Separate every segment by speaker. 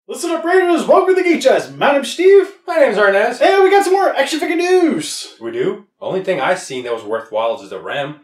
Speaker 1: Listen up, Raiders! Welcome to the Geek Chest. My name's Steve.
Speaker 2: My name's Arnaz.
Speaker 1: And we got some more action figure news.
Speaker 2: We do? The only thing I've seen that was worthwhile is the Rem.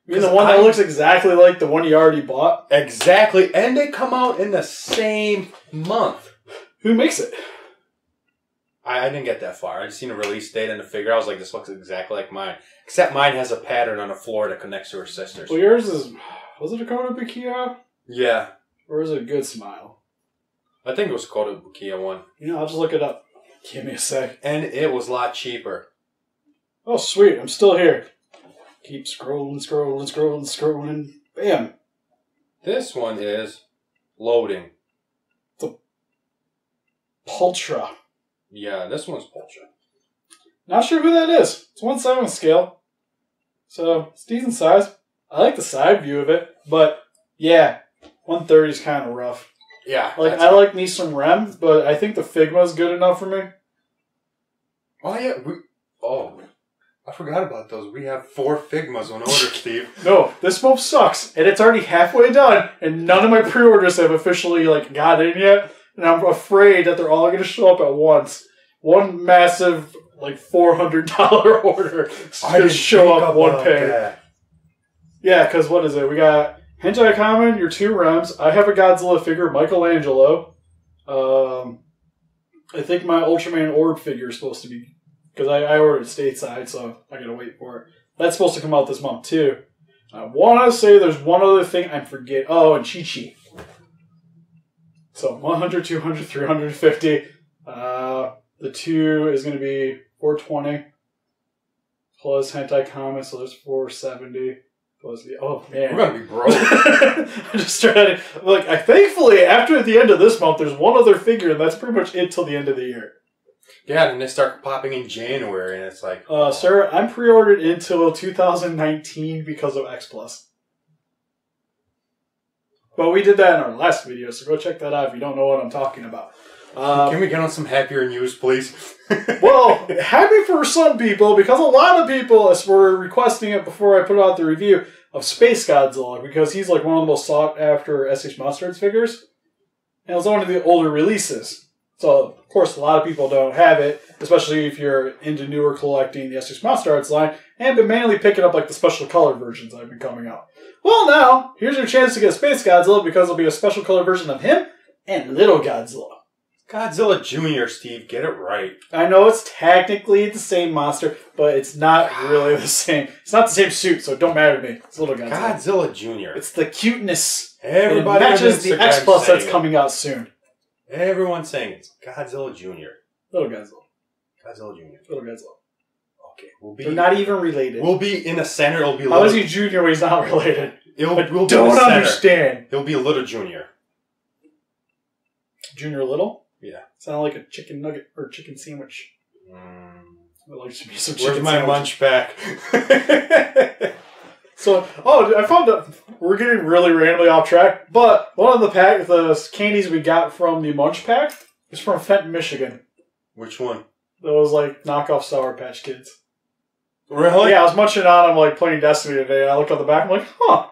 Speaker 1: You mean the one that looks exactly like the one you already bought?
Speaker 2: Exactly. And they come out in the same month.
Speaker 1: Who makes it?
Speaker 2: I didn't get that far. I just seen a release date and the figure. I was like, this looks exactly like mine. Except mine has a pattern on the floor that connects to her sisters.
Speaker 1: Well, yours is... Was it a Dakota Bukia?
Speaker 2: Yeah.
Speaker 1: Or is it a Good Smile?
Speaker 2: I think it was called a Bukia one.
Speaker 1: You know, I'll just look it up. Give me a sec.
Speaker 2: And it was a lot cheaper.
Speaker 1: Oh, sweet. I'm still here. Keep scrolling, scrolling, scrolling, scrolling. Bam.
Speaker 2: This one is loading.
Speaker 1: The Pultra.
Speaker 2: Yeah, this one's Pultra.
Speaker 1: Not sure who that is. It's 1/7 scale. So, it's decent size. I like the side view of it. But, yeah, 130 is kind of rough.
Speaker 2: Yeah.
Speaker 1: Like, I like me some Rem, but I think the Figma is good enough for me.
Speaker 2: Oh, yeah. I forgot about those. We have 4 Figmas on order, Steve.
Speaker 1: No, this mope sucks. And it's already halfway done, and none of my pre-orders have officially, got in yet. And I'm afraid that they're all going to show up at once. One massive, $400 order is going to show up one pay. Yeah, because what is it? We got Hentai Common, your 2 Rems. I have a Godzilla figure, Michelangelo. I think my Ultraman Orb figure is supposed to be... Because I ordered stateside, so I gotta wait for it. That's supposed to come out this month, too. I want to say there's one other thing I forget. Oh, and Chi-Chi. So, 100, 200, 350. The 2 is going to be 420. Plus Hentai Common, so there's 470. Oh man,
Speaker 2: we're gonna be broke.
Speaker 1: I'm just trying to thankfully after the end of this month, there's one other figure, and that's pretty much it till the end of the year.
Speaker 2: Yeah, and they start popping in January, and it's like,
Speaker 1: sir, I'm pre-ordered until 2019 because of X Plus. But we did that in our last video, so go check that out if you don't know what I'm talking about.
Speaker 2: Can we get on some happier news, please?
Speaker 1: Well, happy for some people, because a lot of people were requesting it before I put out the review of SpaceGodzilla, because he's one of the most sought after MonsterArts figures. And it was one of the older releases. So, of course, a lot of people don't have it, especially if you're into newer collecting the MonsterArts line, and been mainly picking up the special color versions that have been coming out. Well, now, here's your chance to get SpaceGodzilla, because there'll be a special color version of him and Little Godzilla.
Speaker 2: Godzilla Jr., Steve, get it right.
Speaker 1: I know it's technically the same monster, but it's not really the same. It's not the same suit, so it don't matter to me. It's Little Godzilla.
Speaker 2: Godzilla Jr.
Speaker 1: It's the cuteness.
Speaker 2: Everybody
Speaker 1: it matches the X Plus that's coming out soon.
Speaker 2: Everyone's saying it's Godzilla Jr.
Speaker 1: Little Godzilla.
Speaker 2: Godzilla Jr.
Speaker 1: Little Godzilla.
Speaker 2: Okay,
Speaker 1: They're not even related.
Speaker 2: We'll be in the center. It'll be.
Speaker 1: How is he Junior when he's not related?
Speaker 2: We'll
Speaker 1: don't understand.
Speaker 2: It'll be a Little Junior.
Speaker 1: Junior Little?
Speaker 2: Yeah.
Speaker 1: Sound like a chicken nugget or chicken sandwich. I'd like to be some
Speaker 2: Where's
Speaker 1: chicken
Speaker 2: my
Speaker 1: sandwich.
Speaker 2: lunch pack?
Speaker 1: So, I found out we're getting really randomly off track, but one of the candies we got from the Munch Pack is from Fenton, Michigan.
Speaker 2: Which one?
Speaker 1: That was knockoff Sour Patch Kids.
Speaker 2: Really?
Speaker 1: Yeah, I was munching on them playing Destiny today, and I look on the back, I'm huh,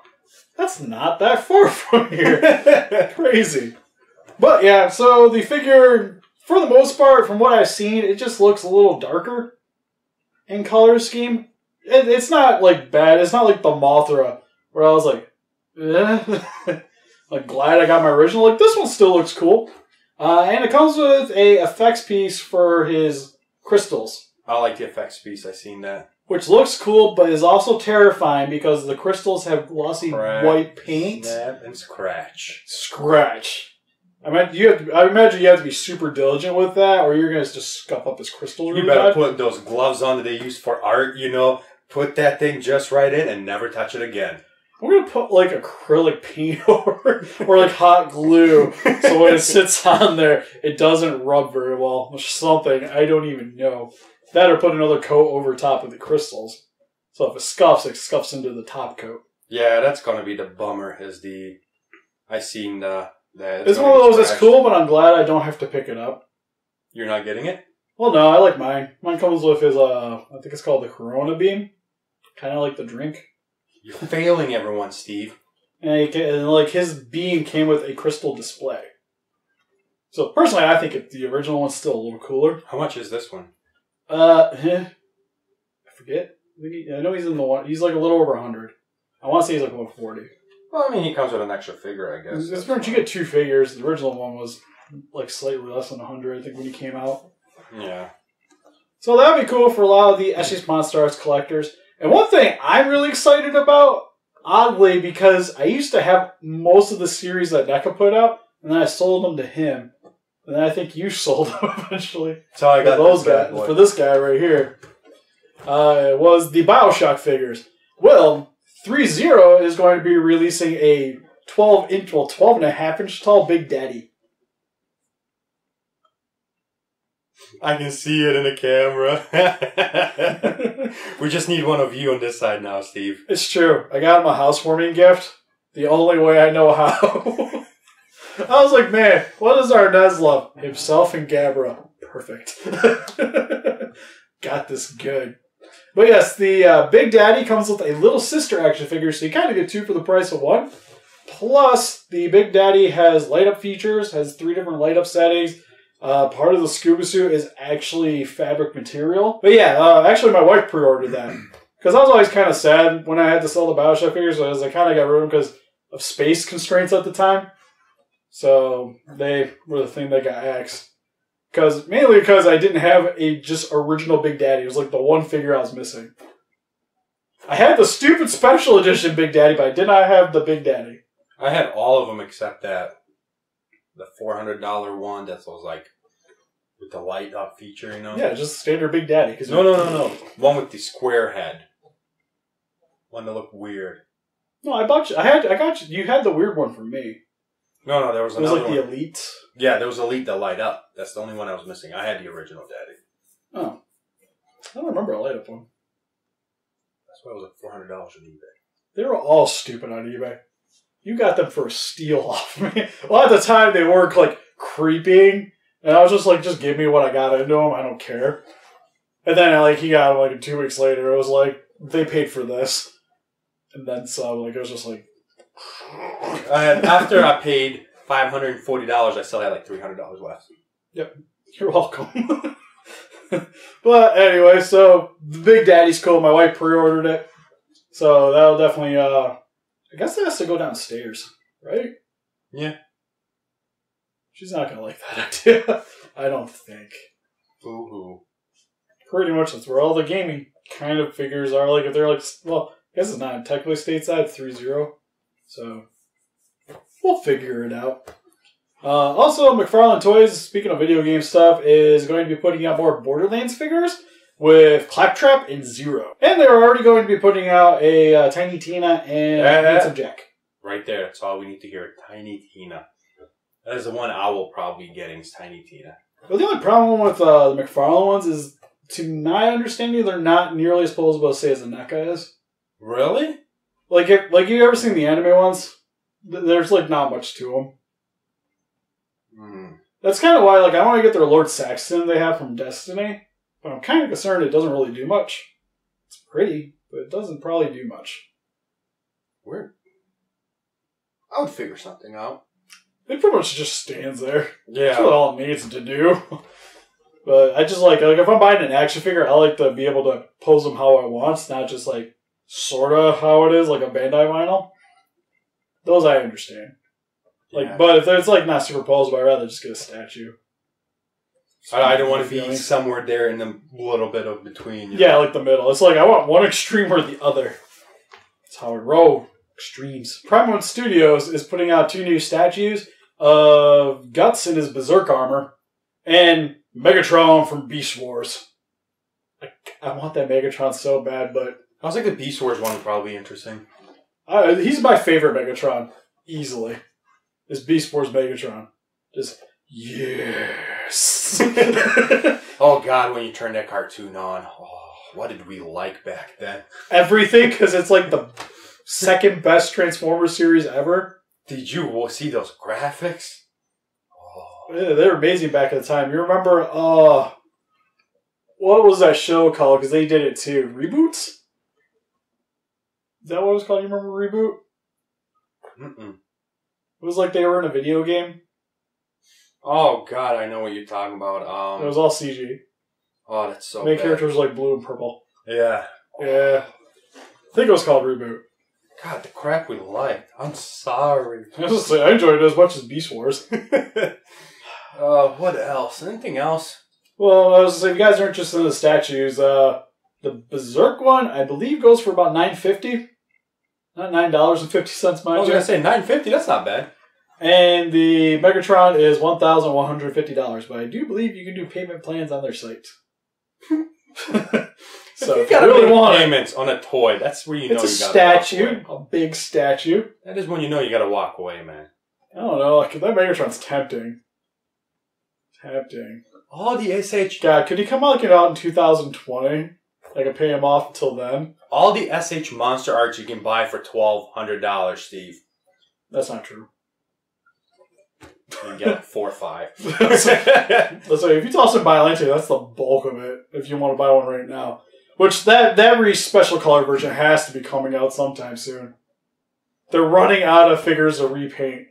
Speaker 1: that's not that far from here. Crazy. But yeah, so the figure, for the most part, from what I've seen, it just looks a little darker in color scheme. It's not bad. It's not like the Mothra, where I was glad I got my original. This one still looks cool. And it comes with a effects piece for his crystals.
Speaker 2: I like the effects piece. I seen that.
Speaker 1: Which looks cool, but is also terrifying because the crystals have glossy white paint.
Speaker 2: Snap and scratch.
Speaker 1: Scratch. I imagine you have to be super diligent with that, or you're going to just scuff up his crystals really
Speaker 2: You better
Speaker 1: bad.
Speaker 2: put those gloves on that they use for art, Put that thing just right in and never touch it again.
Speaker 1: I'm going to put acrylic paint over or hot glue so when it sits on there, it doesn't rub very well. Or something. I don't even know. That or put another coat over top of the crystals. So if it scuffs into the top coat.
Speaker 2: Yeah, that's going to be the bummer. I seen that.
Speaker 1: It's one of those that's cool, but I'm glad I don't have to pick it up.
Speaker 2: You're not getting it?
Speaker 1: Well, no, I like mine. Mine comes with his, I think it's called the Corona Beam. Kind of like the drink.
Speaker 2: You're failing everyone, Steve.
Speaker 1: And his beam came with a crystal display. So personally, I think the original one's still a little cooler.
Speaker 2: How much is this one?
Speaker 1: I forget. I know he's in the one. He's like a little over 100. I want to say he's like 140.
Speaker 2: Well, I mean, he comes with an extra figure, I guess.
Speaker 1: It's pretty much you get 2 figures. The original one was like slightly less than 100, I think, when he came out.
Speaker 2: Yeah.
Speaker 1: So that'd be cool for a lot of the SH MonsterArts collectors. And one thing I'm really excited about, oddly, because I used to have most of the series that NECA put out, and then I sold them to him. And then I think you sold them eventually.
Speaker 2: So I got
Speaker 1: those guys for this guy right here. It was the Bioshock figures. Well, Threezero is going to be releasing a 12.5-inch tall Big Daddy.
Speaker 2: I can see it in the camera. We just need one of you on this side now, Steve.
Speaker 1: It's true. I got him a housewarming gift. The only way I know how. I was like, man, what does Arnez love? Himself and Gabra. Perfect. Got this good. But yes, the Big Daddy comes with a little sister action figure, so you kind of get 2 for the price of 1. Plus, the Big Daddy has light-up features, has 3 different light-up settings. Part of the scuba suit is actually fabric material. But yeah, actually my wife pre-ordered that. Because I was always kind of sad when I had to sell the Bioshock figures, because I kind of got rid of them because of space constraints at the time. So they were the thing that got axed. Mainly because I didn't have a just original Big Daddy. It was like the one figure I was missing. I had the stupid special edition Big Daddy, but I did not have the Big Daddy.
Speaker 2: I had all of them except that. The $400 one that was like with the light up feature, you know?
Speaker 1: Yeah, just standard Big Daddy.
Speaker 2: No. One with the square head. One that looked weird.
Speaker 1: No, I got you. You had the weird one for me.
Speaker 2: No, there was another one.
Speaker 1: It was like the Elite.
Speaker 2: Yeah, there was Elite that light up. That's the only one I was missing. I had the original Daddy.
Speaker 1: Oh. I don't remember a light up one.
Speaker 2: That's why it was like $400 on eBay.
Speaker 1: They were all stupid on eBay. You got them for a steal off me. Well, at the time, they weren't like creeping. And I was just like, just give me what I got into them. I don't care. And then he got them like 2 weeks later. It was like, they paid for this. And then some. Like, it was just like...
Speaker 2: After I paid $540, I still had like $300 left.
Speaker 1: Yep. You're welcome. But anyway, so the Big Daddy's cool. My wife pre-ordered it. So that'll definitely... I guess it has to go downstairs, right?
Speaker 2: Yeah.
Speaker 1: She's not going to like that idea. I don't think.
Speaker 2: Boo-hoo.
Speaker 1: Pretty much that's where all the gaming kind of figures are. Like, if they're like... Well, I guess it's not technically stateside, 3-0. So, we'll figure it out. Also, McFarlane Toys, speaking of video game stuff, is going to be putting out more Borderlands figures with Claptrap and Zero. And they're already going to be putting out a Tiny Tina and Handsome Jack.
Speaker 2: Right there. That's all we need to hear. Tiny Tina. That is the one I will probably be getting is Tiny Tina.
Speaker 1: Well, the only problem with the McFarlane ones is, to my understanding, they're not nearly as posable to say as the NECA is.
Speaker 2: Really?
Speaker 1: Like you ever seen the anime ones? There's like not much to them. That's kind of why I want to get their Lord Saxton they have from Destiny, but I'm kind of concerned it doesn't really do much. It's pretty, but it doesn't probably do much.
Speaker 2: Weird. I would figure something out.
Speaker 1: It pretty much just stands there.
Speaker 2: Yeah.
Speaker 1: That's really all it needs to do. But I just like if I'm buying an action figure, I like to be able to pose them how I want. It's not just sort of how it is, like a Bandai vinyl. Those I understand.
Speaker 2: Yeah.
Speaker 1: But if it's not superposable, I'd rather just get a statue.
Speaker 2: I don't want to be somewhere there in the little bit of between.
Speaker 1: Yeah, like the middle. It's I want one extreme or the other. That's how I roll. Extremes. Prime Studios is putting out 2 new statues of Guts in his Berserk armor and Megatron from Beast Wars. I want that Megatron so bad, but...
Speaker 2: I was like the Beast Wars one would probably be interesting.
Speaker 1: He's my favorite Megatron. Easily. Is Beast Wars Megatron. Just, yes!
Speaker 2: Oh god, when you turn that cartoon on. Oh, what did we like back then?
Speaker 1: Everything, because it's the second best Transformers series ever.
Speaker 2: Did you see those graphics?
Speaker 1: Oh. Yeah, they were amazing back at the time. You remember, what was that show called? Because they did it too. Reboots? Is that what it was called? You remember Reboot?
Speaker 2: Mm-mm.
Speaker 1: It was they were in a video game.
Speaker 2: Oh God, I know what you're talking about.
Speaker 1: It was all CG.
Speaker 2: Oh, that's so
Speaker 1: Main
Speaker 2: bad.
Speaker 1: characters like blue and purple.
Speaker 2: Yeah.
Speaker 1: Yeah. I think it was called Reboot.
Speaker 2: God, the crap we liked. I'm sorry.
Speaker 1: I was just saying, I enjoyed it as much as Beast Wars.
Speaker 2: What else? Anything else?
Speaker 1: Well, I was saying, if you guys are interested in the statues, the Berserk one, I believe, goes for about $9.50. Not $9.50, mind
Speaker 2: I was
Speaker 1: you.
Speaker 2: going to say $9.50. That's not bad.
Speaker 1: And the Megatron is $1,150. But I do believe you can do payment plans on their site. So
Speaker 2: if you got
Speaker 1: really want
Speaker 2: payments on a toy, that's where you know you got to
Speaker 1: It's a statue, a big statue.
Speaker 2: That is when you know you got to walk away, man.
Speaker 1: I don't know, like, that Megatron's tempting. Tempting.
Speaker 2: All the SH...
Speaker 1: God, could he come out in 2020? I could pay him off until then.
Speaker 2: All the SH MonsterArts you can buy for $1,200, Steve.
Speaker 1: That's not true.
Speaker 2: You can get like 4 or 5.
Speaker 1: Let's say, if you toss in Biolante, that's the bulk of it. If you want to buy one right now. Which, that special color version has to be coming out sometime soon. They're running out of figures to repaint.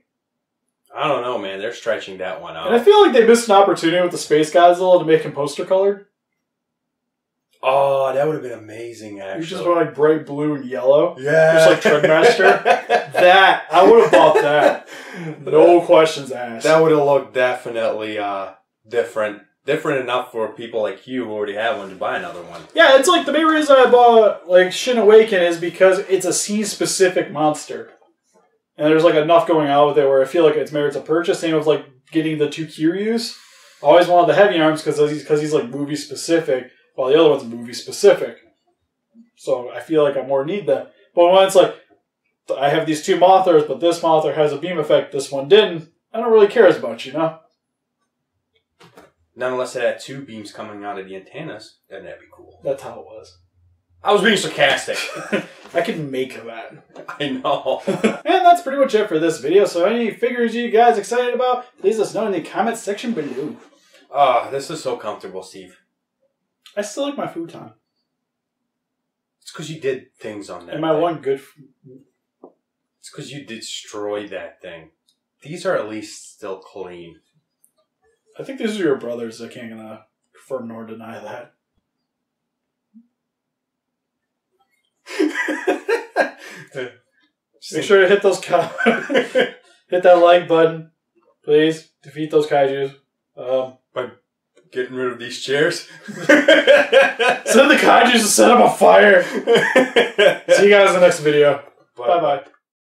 Speaker 2: I don't know, man. They're stretching that one out.
Speaker 1: And I feel like they missed an opportunity with the SpaceGodzilla to make him poster colored.
Speaker 2: Oh, that would have been amazing, actually.
Speaker 1: You just want like bright blue and yellow.
Speaker 2: Yeah.
Speaker 1: Just like Treadmaster. That, I would have bought that. No questions asked.
Speaker 2: That would have looked definitely different. Different enough for people like you who already have one to buy another one.
Speaker 1: Yeah, it's like the main reason I bought like Shin Awaken is because it's a scene-specific monster. And there's like enough going on with it where I feel like it merits a purchase. Same with like getting the 2 Kiryus. I always wanted the heavy arms because he's like movie-specific, while the other one's movie-specific. So I feel like I more need that. But when it's like, I have these 2 Mothras, but this Mothra has a beam effect, this one didn't, I don't really care as much, you know?
Speaker 2: Not unless it had 2 beams coming out of the antennas, then that'd be cool.
Speaker 1: That's how it was.
Speaker 2: I was being sarcastic.
Speaker 1: I can make that.
Speaker 2: I know.
Speaker 1: And that's pretty much it for this video. So any figures you guys excited about, please let us know in the comments section below.
Speaker 2: This is so comfortable, Steve.
Speaker 1: I still like my futon.
Speaker 2: It's because you did things on that
Speaker 1: And my
Speaker 2: thing.
Speaker 1: one good...
Speaker 2: It's because you destroyed that thing. These are at least still clean.
Speaker 1: I think these are your brothers. I can't confirm nor deny that. Make sure to hit those hit that like button, please. Defeat those kaijus.
Speaker 2: By getting rid of these chairs.
Speaker 1: Send the kaijus to set up a fire. See you guys in the next video. Bye bye.